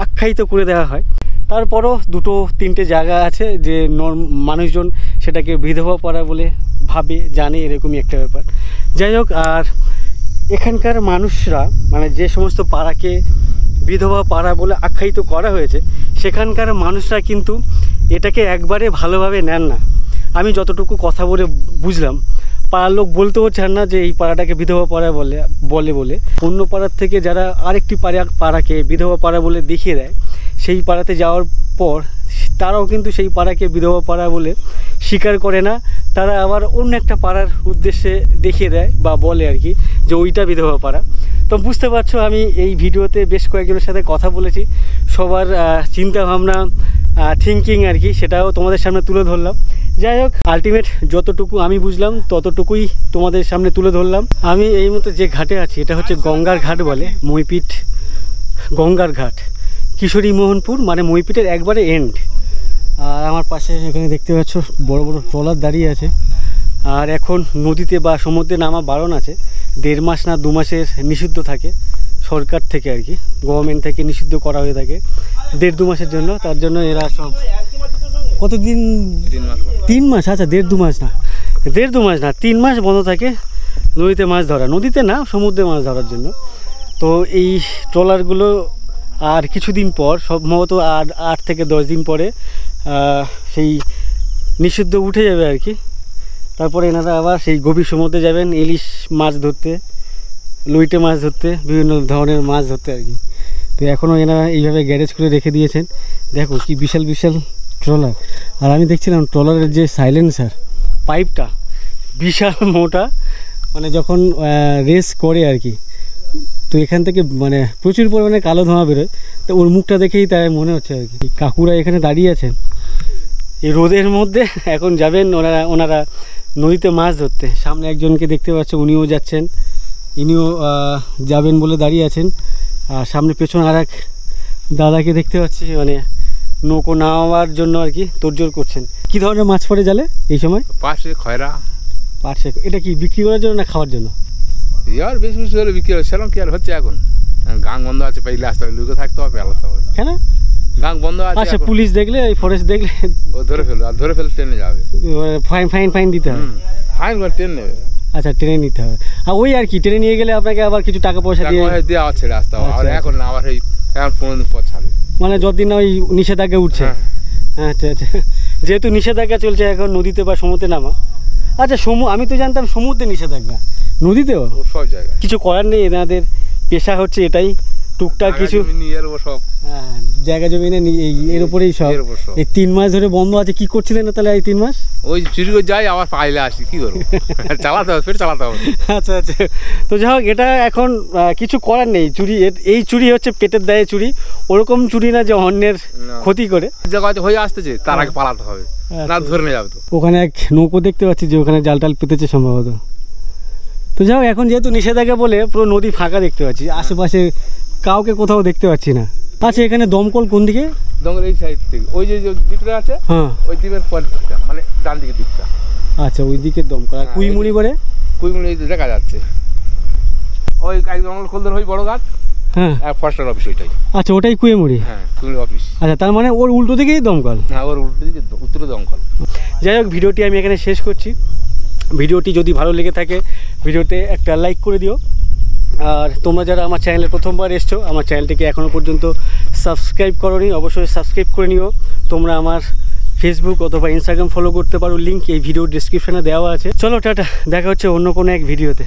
আখ্যায়িত করে দেওয়া হয়। তারপরও 2-3টে জায়গা আছে যে মানুষজন সেটাকে বিধবা পাড়া বলে ভাবে, জানে, এরকমই একটা ব্যাপার। যাই হোক, আর এখানকার মানুষরা মানে যে সমস্ত পাড়াকে বিধবা পাড়া বলে আখ্যায়িত করা হয়েছে সেখানকার মানুষরা কিন্তু এটাকে একবারে ভালোভাবে নেন না। আমি যতটুকু কথা বলে বুঝলাম, পাড়ার লোক বলতেও চান না যে এই পাড়াটাকে বিধবা পাড়া বলে অন্য পাড়ার থেকে যারা আরেকটি পাড়াকে বিধবা পাড়া বলে দেখিয়ে দেয়, সেই পাড়াতে যাওয়ার পর তারাও কিন্তু সেই পাড়াকে বিধবা পাড়া বলে স্বীকার করে না, তারা আবার অন্য একটা পাড়ার উদ্দেশ্যে দেখিয়ে দেয় বা বলে আর কি যে ওইটা বিধবা পাড়া। তো বুঝতে পারছো আমি এই ভিডিওতে বেশ কয়েকজনের সাথে কথা বলেছি, সবার চিন্তাভাবনা থিঙ্কিং আর কি সেটাও তোমাদের সামনে তুলে ধরলাম। যাই হোক, আলটিমেট যতটুকু আমি বুঝলাম ততটুকুই তোমাদের সামনে তুলে ধরলাম। আমি এই মতো যে ঘাটে আছি এটা হচ্ছে গঙ্গার ঘাট বলে, মইপিট গঙ্গার ঘাট, কিশোরী মোহনপুর, মানে মইপিটের একবারে এন্ড। আর আমার পাশে এখানে দেখতে পাচ্ছ বড় বড় ট্রলার দাঁড়িয়ে আছে। আর এখন নদীতে বা সমুদ্রে নামা বারণ আছে, 1.5 মাস না 2 মাসের নিষিদ্ধ থাকে সরকার থেকে আর কি, গভর্নমেন্ট থেকে নিষিদ্ধ করা হয়ে থাকে 1.5-2 মাসের জন্য। তার জন্য এরা সব কতদিন 3 মাস, আচ্ছা 1.5-2 মাস না, 1.5-2 মাস না 3 মাস বন্ধ থাকে নদীতে মাছ ধরা, নদীতে না সমুদ্রে মাছ ধরার জন্য। তো এই ট্রলারগুলো আর কিছুদিন পর সম্ভবত 8 থেকে 10 দিন পরে সেই নিষিদ্ধ উঠে যাবে আর কি। তারপরে এনারা আবার সেই গভীর সমুদ্রে যাবেন ইলিশ মাছ ধরতে, লইটে মাছ ধরতে, বিভিন্ন ধরনের মাছ ধরতে আর কি। তো এখনও এনারা এইভাবে গ্যারেজ করে রেখে দিয়েছেন। দেখো কি বিশাল বিশাল ট্রলার। আর আমি দেখছিলাম ট্রলারের যে সাইলেন্সার পাইপটা বিশাল মোটা, মানে যখন রেস করে আর কি, তো এখান থেকে মানে প্রচুর পরিমাণে কালো ধোঁয়া বেরোয়। তো ওর মুখটা দেখেই তাই মনে হচ্ছে আর কি। কাকুরা এখানে দাঁড়িয়ে আছেন এই রোদের মধ্যে, এখন যাবেন ওনারা নদীতে মাছ ধরতে। সামনে একজনকে দেখতে পাচ্ছ, উনিও যাচ্ছেন, ইনিও যাবেন বলে দাঁড়িয়ে আছেন। আর সামনে পেছনে আর এক দাদাকে দেখতে পাচ্ছি, মানে নৌকো নামাবার জন্য আর কি তোড়জোড় করছেন। কি ধরনের মাছ পড়ে জালে এই সময়? পাশে খয়রা, পাশে। এটা কি বিক্রি করার জন্য না খাওয়ার জন্য? ইয়ার বেশি বেশি করে বিক্রি হয়, সেরকম কি আর হচ্ছে এখন? গাং বন্ধ আছে, পাইলে আসতে হবে, লুকে থাকতে হবে, পালাতে হবে। কেন গাং বন্ধ আছে? আচ্ছা, পুলিশ দেখলে, এই ফরেস্ট দেখলে ও ধরে ফেলবে, আর ধরে ফেলে ট্রেনে যাবে, ফাইন দিতে হবে। ফাইন করে ট্রেন নেবে। আচ্ছা, ট্রেনে নিতে হবে। আর ওই আর কি ট্রেনে নিয়ে গেলে আপনাকে আবার কিছু টাকা পয়সা দিয়ে আবার ছেড়ে আসতে হবে। আর এখন না, আবার এই এখন 15 দিন পর ছাড়বে, মানে যতদিন না ওই নিষেধাজ্ঞা উঠছে। আচ্ছা আচ্ছা, যেহেতু নিষেধাজ্ঞা চলছে এখন নদীতে বা সমুদ্রে নামা। আচ্ছা, আমি তো জানতাম সমুদ্রে নিষেধাজ্ঞা, নদীতেও সব জায়গায়। কিছু করার নেই, এনাদের পেশা হচ্ছে এটাই, টুকটাক কিছু জায়গা জমি এর উপরেই সব। এই 3 মাস ধরে বন্ধ আছে, কি করছিলেন না তাহলে এই 3 মাস? ওই চুরি করে যাই, আবার পাইলে আসি, কি করবো, চালাতে হবে, ফের চালাতে হবে। আচ্ছা আচ্ছা, তো যাই হোক, এটা এখন কিছু করার নেই। চুরি, এই চুরি হচ্ছে পেটের দায়ে চুরি, ওরকম চুরি না যে অন্যের ক্ষতি করে। জায়গায় হয়ে আসতেছে, তার আগে পালাতে হবে, না ধরে নিয়ে যাবে। তো ওখানে এক নৌকো দেখতে পাচ্ছি যে ওখানে জাল টাল পেতেছে সম্ভবত। তো যাই হোক, এখন যেহেতু নিষেধাজ্ঞা বলে পুরো নদী ফাঁকা দেখতে পাচ্ছি, আশেপাশে কাউকে কোথাও দেখতে পাচ্ছি না। আচ্ছা, এখানে দমকল কোন দিকে? দমকল এই সাইড থেকে, ওই যে দ্বীপটা আছে, হ্যাঁ, ওই দ্বীপের পর দিকটা, মানে ডান দিকের দিকটা। আচ্ছা, ওই দিকের দমকল। আর কুইমুড়ি করে? কুইমুড়ি দেখা যাচ্ছে, ওই দমকল খোলদের ওই বড় গাছ, হ্যাঁ, ফরেস্টার অফিস ওইটাই। আচ্ছা, ওটাই কুইমুড়ি? হ্যাঁ, কুইমুড়ি অফিস। আচ্ছা, তার মানে ওর উল্টো দিকেই দমকল? হ্যাঁ, ওর উল্টো দিকে উত্তরে দমকল। যাই হোক, ভিডিওটি আমি এখানে শেষ করছি। ভিডিওটি যদি ভালো লেগে থাকে ভিডিওতে একটা লাইক করে দিও। আর তোমরা যারা আমার চ্যানেলে প্রথমবার এসছো, আমার চ্যানেলটিকে এখনও পর্যন্ত সাবস্ক্রাইব করোনি, অবশ্যই সাবস্ক্রাইব করে নিও। তোমরা আমার ফেসবুক অথবা ইনস্টাগ্রাম ফলো করতে পারো, লিঙ্ক এই ভিডিও ডিসক্রিপশানে দেওয়া আছে। চলো টাটা, দেখা হচ্ছে অন্য কোনো এক ভিডিওতে।